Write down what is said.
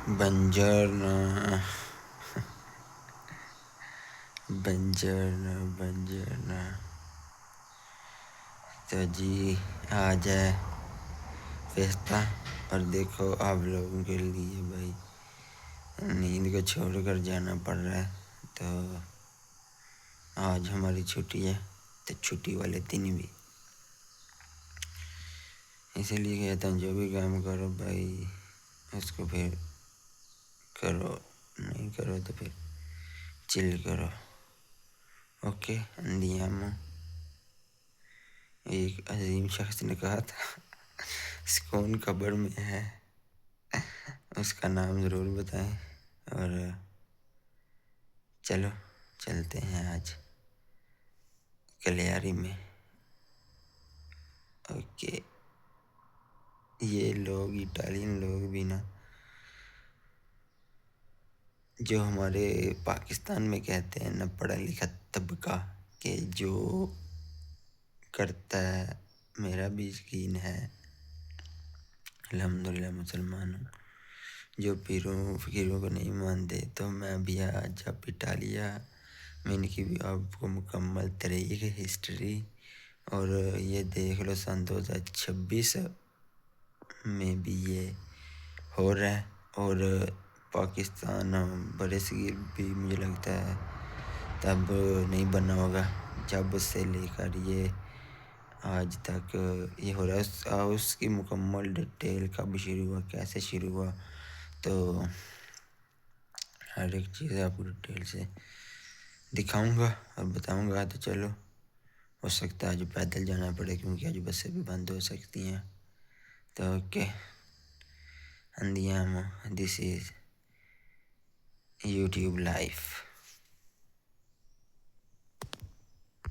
Buongiorno, buongiorno, buongiorno. تو جی آج ہے فیسٹا اور دیکھو آپ لوگوں کے لیے بھائی نیند کو چھوڑ کر جانا پڑ رہا ہے. تو آج ہماری چھٹی ہے تو چھٹی والے دن بھی اسی لیے کہتا ہوں جو بھی کام کرو بھائی اس کو پھر کرو، نہیں کرو تو پھر چل کرو. اوکے اندیامو. ایک عظیم شخص نے کہا تھا سکون قبر میں ہے، اس کا نام ضرور بتائیں. اور چلو چلتے ہیں آج کلیاری میں. اوکے یہ لوگ اٹالین لوگ بھی نا جو ہمارے پاکستان میں کہتے ہیں نا پڑھا لکھا طبقہ کہ جو کرتا ہے، میرا بھی یقین ہے الحمدللہ مسلمان ہوں. جو پیروں فقیروں کو نہیں مانتے تو میں بھی آج اب اٹالیا میں ان کی بھی آپ کو مکمل تاریخ ہسٹری اور یہ دیکھ لو 2026 میں بھی یہ ہو رہا ہے. اور پاکستان برِ صغیر بھی مجھے لگتا ہے تب نہیں بنا ہوگا جب سے لے کر یہ آج تک یہ ہو رہا ہے. اس کی مکمل ڈیٹیل کب شروع ہوا، کیسے شروع ہوا، تو ہر ایک چیز آپ کو ڈیٹیل سے دکھاؤں گا اور بتاؤں گا. تو چلو ہو سکتا ہے آج پیدل جانا پڑے کیونکہ آج بسیں بھی بند ہو سکتی ہیں. تو اوکے اندیامو، دس از یوٹیوب لائف.